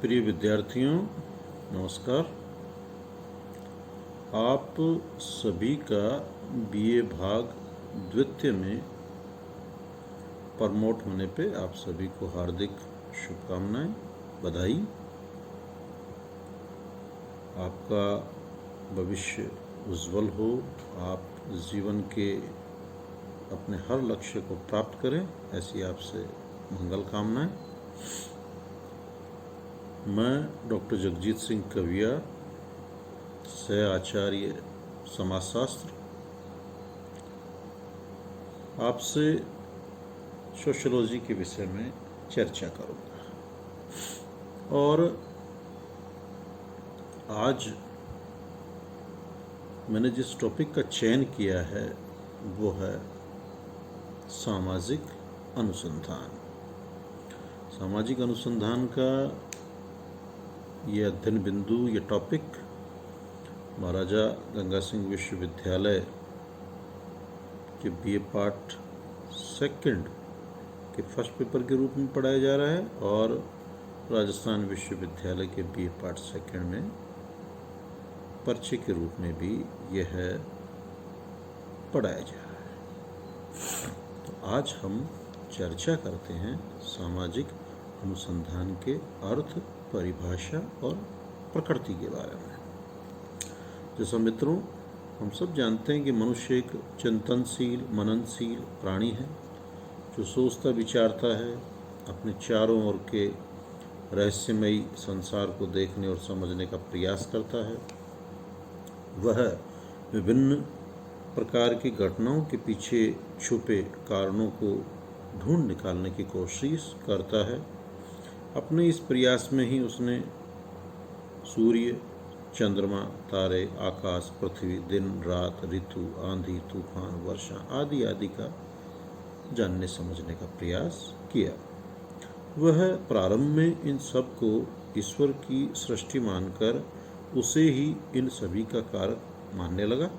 प्रिय विद्यार्थियों, नमस्कार। आप सभी का बीए भाग द्वितीय में प्रमोट होने पे आप सभी को हार्दिक शुभकामनाएं, बधाई। आपका भविष्य उज्जवल हो, आप जीवन के अपने हर लक्ष्य को प्राप्त करें, ऐसी आपसे मंगल कामनाएं। मैं डॉक्टर जगजीत सिंह कविया, सह आचार्य समाजशास्त्र, आपसे सोशियोलॉजी के विषय में चर्चा करूंगा। और आज मैंने जिस टॉपिक का चयन किया है वो है सामाजिक अनुसंधान। सामाजिक अनुसंधान का ये अध्ययन बिंदु, ये टॉपिक महाराजा गंगा सिंह विश्वविद्यालय के बीए पार्ट सेकंड के फर्स्ट पेपर के रूप में पढ़ाया जा रहा है और राजस्थान विश्वविद्यालय के बीए पार्ट सेकंड में पर्चे के रूप में भी यह पढ़ाया जा रहा है। तो आज हम चर्चा करते हैं सामाजिक अनुसंधान के अर्थ, परिभाषा और प्रकृति के बारे में। जैसा मित्रों, हम सब जानते हैं कि मनुष्य एक चिंतनशील, मननशील प्राणी है जो सोचता विचारता है, अपने चारों ओर के रहस्यमयी संसार को देखने और समझने का प्रयास करता है। वह विभिन्न प्रकार की घटनाओं के पीछे छुपे कारणों को ढूंढ निकालने की कोशिश करता है। अपने इस प्रयास में ही उसने सूर्य, चंद्रमा, तारे, आकाश, पृथ्वी, दिन, रात, ऋतु, आंधी, तूफान, वर्षा आदि आदि का जानने समझने का प्रयास किया। वह प्रारंभ में इन सब को ईश्वर की सृष्टि मानकर उसे ही इन सभी का कारक मानने लगा।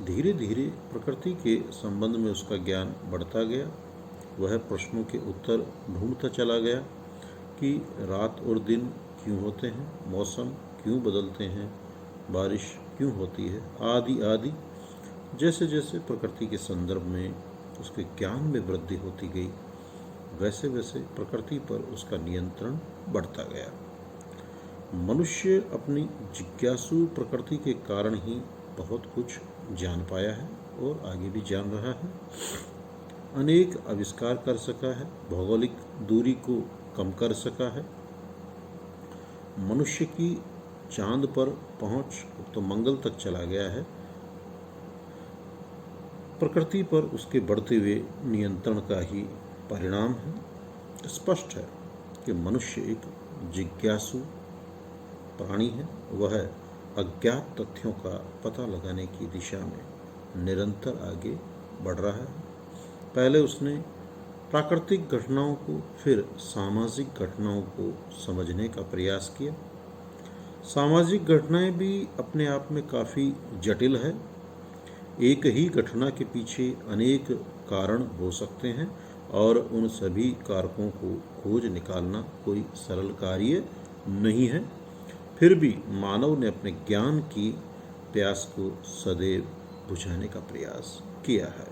धीरे धीरे प्रकृति के संबंध में उसका ज्ञान बढ़ता गया। वह प्रश्नों के उत्तर ढूंढता चला गया कि रात और दिन क्यों होते हैं, मौसम क्यों बदलते हैं, बारिश क्यों होती है, आदि आदि। जैसे जैसे प्रकृति के संदर्भ में उसके ज्ञान में वृद्धि होती गई, वैसे वैसे प्रकृति पर उसका नियंत्रण बढ़ता गया। मनुष्य अपनी जिज्ञासु प्रकृति के कारण ही बहुत कुछ जान पाया है और आगे भी जान रहा है। अनेक आविष्कार कर सका है, भौगोलिक दूरी को कम कर सका है। मनुष्य की चांद पर पहुंच तो मंगल तक चला गया है। प्रकृति पर उसके बढ़ते हुए नियंत्रण का ही परिणाम है। स्पष्ट है कि मनुष्य एक जिज्ञासु प्राणी है। वह अज्ञात तथ्यों का पता लगाने की दिशा में निरंतर आगे बढ़ रहा है। पहले उसने प्राकृतिक घटनाओं को, फिर सामाजिक घटनाओं को समझने का प्रयास किया। सामाजिक घटनाएं भी अपने आप में काफ़ी जटिल है। एक ही घटना के पीछे अनेक कारण हो सकते हैं और उन सभी कारकों को खोज निकालना कोई सरल कार्य नहीं है। फिर भी मानव ने अपने ज्ञान की प्यास को सदैव बुझाने का प्रयास किया है।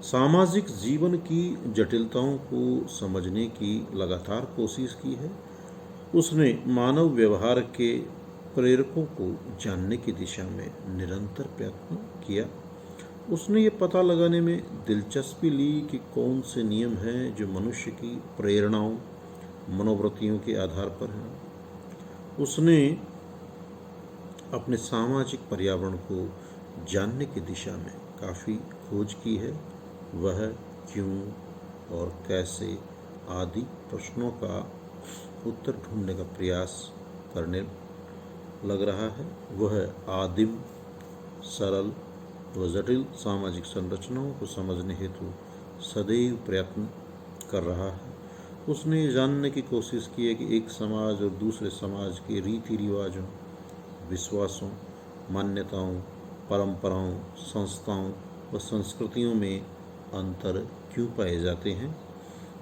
सामाजिक जीवन की जटिलताओं को समझने की लगातार कोशिश की है। उसने मानव व्यवहार के प्रेरकों को जानने की दिशा में निरंतर प्रयत्न किया। उसने ये पता लगाने में दिलचस्पी ली कि कौन से नियम हैं जो मनुष्य की प्रेरणाओं, मनोवृत्तियों के आधार पर हैं। उसने अपने सामाजिक पर्यावरण को जानने की दिशा में काफ़ी खोज की है। वह क्यों और कैसे आदि प्रश्नों का उत्तर ढूंढने का प्रयास करने लग रहा है। वह आदिम, सरल व जटिल सामाजिक संरचनाओं को समझने हेतु सदैव प्रयत्न कर रहा है। उसने ये जानने की कोशिश की है कि एक समाज और दूसरे समाज के रीति रिवाजों, विश्वासों, मान्यताओं, परंपराओं, संस्थाओं व संस्कृतियों में अंतर क्यों पाए जाते हैं।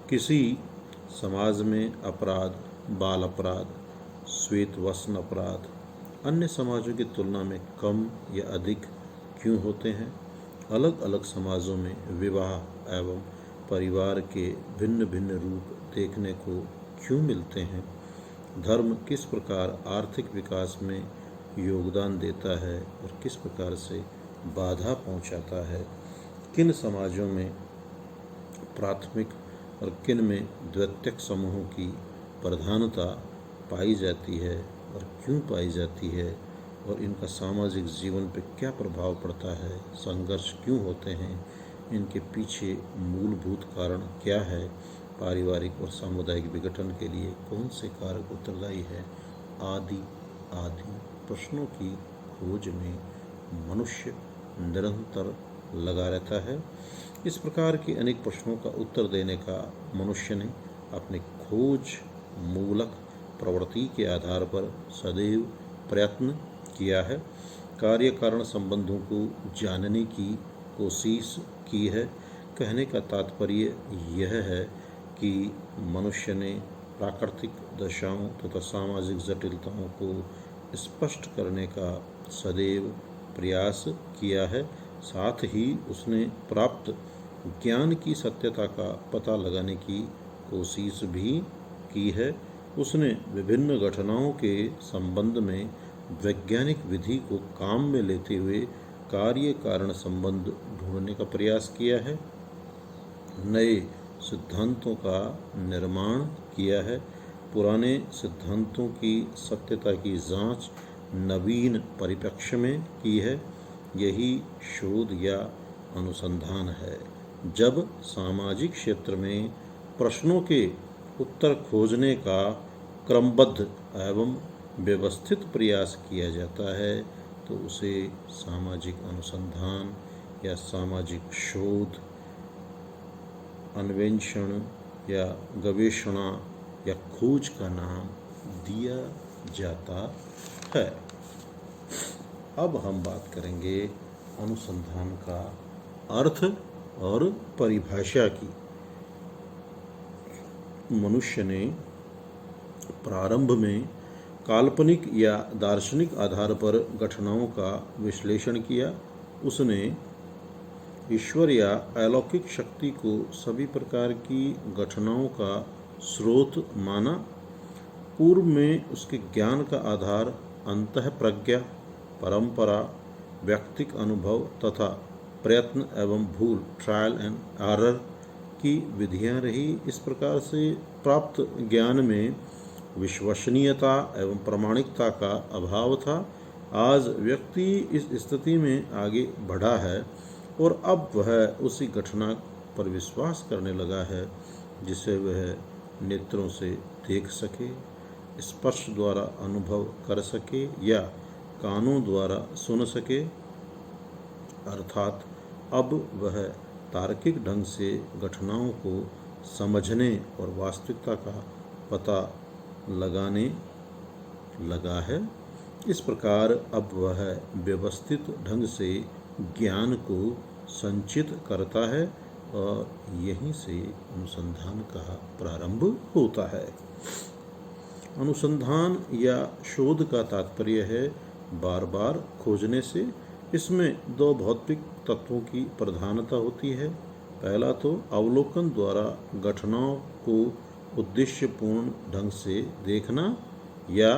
किसी समाज में अपराध बाल अपराध, श्वेत वस्त्र अपराध अन्य समाजों की तुलना में कम या अधिक क्यों होते हैं? अलग अलग समाजों में विवाह एवं परिवार के भिन्न भिन्न रूप देखने को क्यों मिलते हैं? धर्म किस प्रकार आर्थिक विकास में योगदान देता है और किस प्रकार से बाधा पहुंचाता है? किन समाजों में प्राथमिक और किन में द्वितीयक समूहों की प्रधानता पाई जाती है और क्यों पाई जाती है, और इनका सामाजिक जीवन पर क्या प्रभाव पड़ता है? संघर्ष क्यों होते हैं? इनके पीछे मूलभूत कारण क्या है? पारिवारिक और सामुदायिक विघटन के लिए कौन से कारक उत्तरदायी है? आदि आदि प्रश्नों की खोज में मनुष्य निरंतर लगा रहता है। इस प्रकार के अनेक प्रश्नों का उत्तर देने का मनुष्य ने अपने खोज मूलक प्रवृत्ति के आधार पर सदैव प्रयत्न किया है। कार्य कारण संबंधों को जानने की कोशिश की है। कहने का तात्पर्य यह है कि मनुष्य ने प्राकृतिक दशाओं तथा सामाजिक जटिलताओं को स्पष्ट करने का सदैव प्रयास किया है। साथ ही उसने प्राप्त ज्ञान की सत्यता का पता लगाने की कोशिश भी की है। उसने विभिन्न घटनाओं के संबंध में वैज्ञानिक विधि को काम में लेते हुए कार्य कारण संबंध ढूंढने का प्रयास किया है। नए सिद्धांतों का निर्माण किया है। पुराने सिद्धांतों की सत्यता की जांच नवीन परिप्रेक्ष्य में की है। यही शोध या अनुसंधान है। जब सामाजिक क्षेत्र में प्रश्नों के उत्तर खोजने का क्रमबद्ध एवं व्यवस्थित प्रयास किया जाता है तो उसे सामाजिक अनुसंधान या सामाजिक शोध, अन्वेषण या गवेषणा या खोज का नाम दिया जाता है। अब हम बात करेंगे अनुसंधान का अर्थ और परिभाषा की। मनुष्य ने प्रारंभ में काल्पनिक या दार्शनिक आधार पर घटनाओं का विश्लेषण किया। उसने ईश्वर या अलौकिक शक्ति को सभी प्रकार की घटनाओं का स्रोत माना। पूर्व में उसके ज्ञान का आधार अंतःप्रज्ञा, परंपरा, व्यक्तिक अनुभव तथा प्रयत्न एवं भूल, ट्रायल एंड एरर की विधियां रही। इस प्रकार से प्राप्त ज्ञान में विश्वसनीयता एवं प्रामाणिकता का अभाव था। आज व्यक्ति इस स्थिति में आगे बढ़ा है और अब वह उसी घटना पर विश्वास करने लगा है जिसे वह नेत्रों से देख सके, स्पर्श द्वारा अनुभव कर सके या कानों द्वारा सुन सके। अर्थात अब वह तार्किक ढंग से घटनाओं को समझने और वास्तविकता का पता लगाने लगा है। इस प्रकार अब वह व्यवस्थित ढंग से ज्ञान को संचित करता है और यहीं से अनुसंधान का प्रारंभ होता है। अनुसंधान या शोध का तात्पर्य है बार बार खोजने से। इसमें दो भौतिक तत्वों की प्रधानता होती है। पहला तो अवलोकन द्वारा घटनाओं को उद्देश्यपूर्ण ढंग से देखना या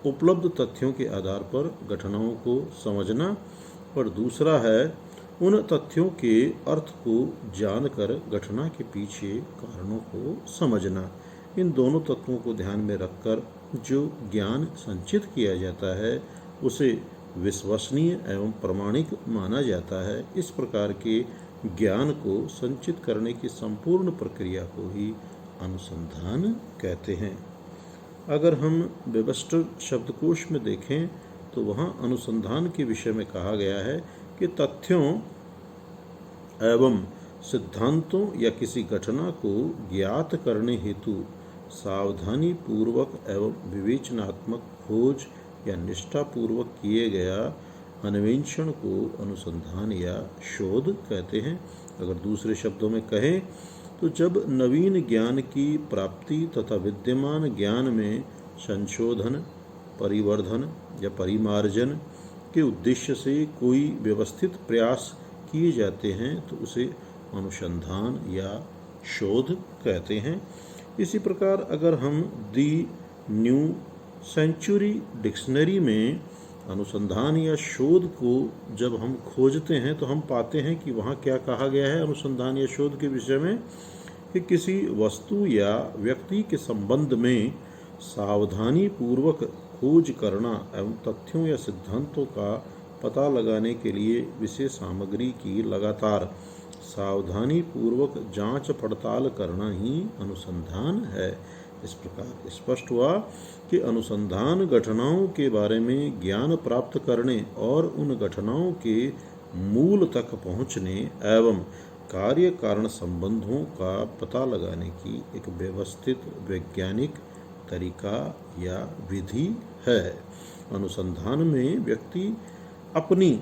उपलब्ध तथ्यों के आधार पर घटनाओं को समझना, और दूसरा है उन तथ्यों के अर्थ को जानकर घटना के पीछे कारणों को समझना। इन दोनों तत्वों को ध्यान में रखकर जो ज्ञान संचित किया जाता है उसे विश्वसनीय एवं प्रामाणिक माना जाता है। इस प्रकार के ज्ञान को संचित करने की संपूर्ण प्रक्रिया को ही अनुसंधान कहते हैं। अगर हम वेबस्टर शब्दकोश में देखें तो वहाँ अनुसंधान के विषय में कहा गया है कि तथ्यों एवं सिद्धांतों या किसी घटना को ज्ञात करने हेतु सावधानी पूर्वक एवं विवेचनात्मक खोज या निष्ठापूर्वक किए गया अन्वेषण को अनुसंधान या शोध कहते हैं। अगर दूसरे शब्दों में कहें तो जब नवीन ज्ञान की प्राप्ति तथा विद्यमान ज्ञान में संशोधन, परिवर्धन या परिमार्जन के उद्देश्य से कोई व्यवस्थित प्रयास किए जाते हैं तो उसे अनुसंधान या शोध कहते हैं। इसी प्रकार अगर हम दी न्यू सेंचुरी डिक्शनरी में अनुसंधान या शोध को जब हम खोजते हैं तो हम पाते हैं कि वहाँ क्या कहा गया है अनुसंधान या शोध के विषय में, कि किसी वस्तु या व्यक्ति के संबंध में सावधानी पूर्वक खोज करना एवं तथ्यों या सिद्धांतों का पता लगाने के लिए विशेष सामग्री की लगातार सावधानी पूर्वक जांच पड़ताल करना ही अनुसंधान है। इस प्रकार स्पष्ट हुआ कि अनुसंधान घटनाओं के बारे में ज्ञान प्राप्त करने और उन घटनाओं के मूल तक पहुंचने एवं कार्य कारण संबंधों का पता लगाने की एक व्यवस्थित वैज्ञानिक तरीका या विधि है। अनुसंधान में व्यक्ति अपनी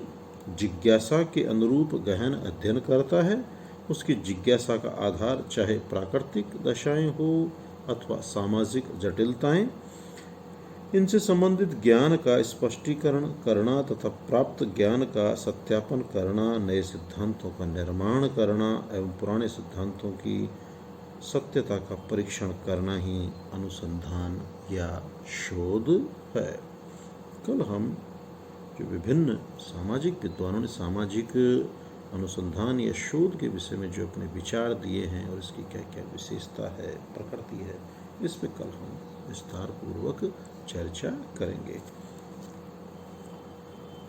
जिज्ञासा के अनुरूप गहन अध्ययन करता है। उसकी जिज्ञासा का आधार चाहे प्राकृतिक दशाएं हो अथवा सामाजिक जटिलताएं, इनसे संबंधित ज्ञान का स्पष्टीकरण करना तथा प्राप्त ज्ञान का सत्यापन करना, नए सिद्धांतों का निर्माण करना एवं पुराने सिद्धांतों की सत्यता का परीक्षण करना ही अनुसंधान या शोध है। कल हम जो विभिन्न सामाजिक विद्वानों ने सामाजिक अनुसंधान या शोध के विषय में जो अपने विचार दिए हैं और इसकी क्या क्या विशेषता है, प्रकृति है, इस पे कल हम विस्तार पूर्वक चर्चा करेंगे।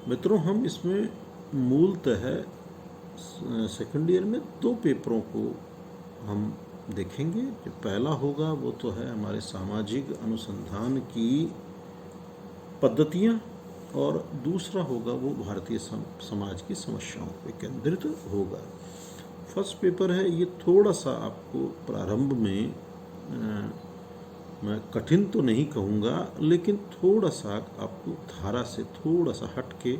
मित्रों, हम इसमें मूलतः सेकंड ईयर में 2 पेपरों को हम देखेंगे। जो पहला होगा वो तो है हमारे सामाजिक अनुसंधान की पद्धतियाँ, और दूसरा होगा वो भारतीय समाज की समस्याओं पर केंद्रित होगा। फर्स्ट पेपर है, ये थोड़ा सा आपको प्रारंभ में मैं कठिन तो नहीं कहूँगा, लेकिन थोड़ा सा आपको धारा से थोड़ा सा हट के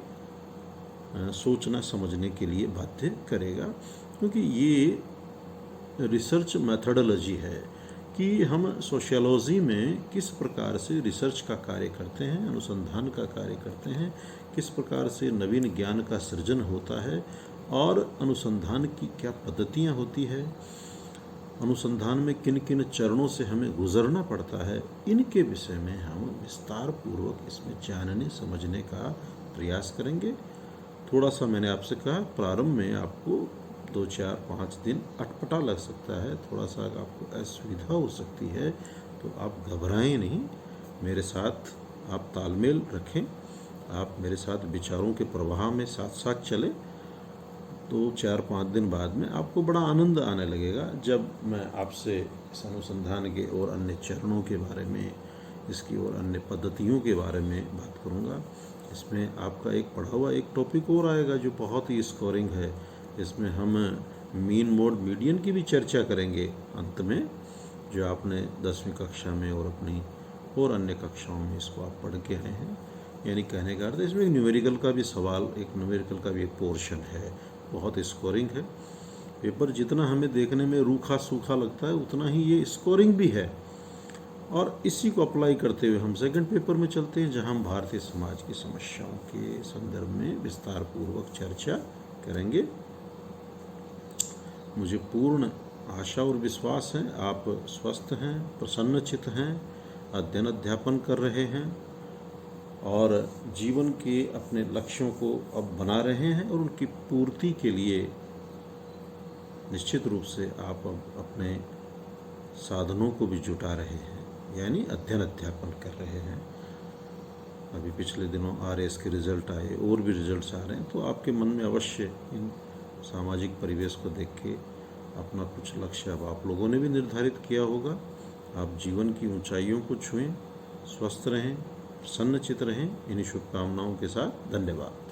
सोचना समझने के लिए बाध्य करेगा, क्योंकि ये रिसर्च मेथडोलॉजी है कि हम सोशियोलॉजी में किस प्रकार से रिसर्च का कार्य करते हैं, अनुसंधान का कार्य करते हैं, किस प्रकार से नवीन ज्ञान का सृजन होता है और अनुसंधान की क्या पद्धतियाँ होती है, अनुसंधान में किन किन चरणों से हमें गुजरना पड़ता है, इनके विषय में हम विस्तार पूर्वक इसमें जानने समझने का प्रयास करेंगे। थोड़ा सा मैंने आपसे कहा प्रारंभ में आपको 2, 4, 5 दिन अटपटा लग सकता है, थोड़ा सा आपको असुविधा हो सकती है, तो आप घबराएं नहीं, मेरे साथ आप तालमेल रखें, आप मेरे साथ विचारों के प्रवाह में साथ साथ चलें। 2, 4, 5 दिन बाद में आपको बड़ा आनंद आने लगेगा जब मैं आपसे इस अनुसंधान के और अन्य चरणों के बारे में, इसकी और अन्य पद्धतियों के बारे में बात करूँगा। इसमें आपका एक पढ़ा हुआ एक टॉपिक और आएगा जो बहुत ही स्कोरिंग है। इसमें हम मीन मोड मीडियन की भी चर्चा करेंगे अंत में, जो आपने 10वीं कक्षा में और अपनी और अन्य कक्षाओं में इसको आप पढ़ के आए हैं। यानी कहने का अर्थ इसमें न्यूमेरिकल का भी सवाल, एक न्यूमेरिकल का भी एक पोर्शन है, बहुत स्कोरिंग है। पेपर जितना हमें देखने में रूखा सूखा लगता है उतना ही ये स्कोरिंग भी है। और इसी को अप्लाई करते हुए हम सेकंड पेपर में चलते हैं, जहां हम भारतीय समाज की समस्याओं के संदर्भ में विस्तार पूर्वक चर्चा करेंगे। मुझे पूर्ण आशा और विश्वास है आप स्वस्थ हैं, प्रसन्नचित्त हैं, अध्ययन अध्यापन कर रहे हैं और जीवन के अपने लक्ष्यों को अब बना रहे हैं और उनकी पूर्ति के लिए निश्चित रूप से आप अब अपने साधनों को भी जुटा रहे हैं, यानी अध्ययन अध्यापन कर रहे हैं। अभी पिछले दिनों RS के रिजल्ट आए, और भी रिजल्ट्स आ रहे हैं, तो आपके मन में अवश्य इन सामाजिक परिवेश को देख के अपना कुछ लक्ष्य अब आप लोगों ने भी निर्धारित किया होगा। आप जीवन की ऊंचाइयों को छुएं, स्वस्थ रहें, प्रसन्नचित्त रहें। इन्हीं शुभकामनाओं के साथ धन्यवाद।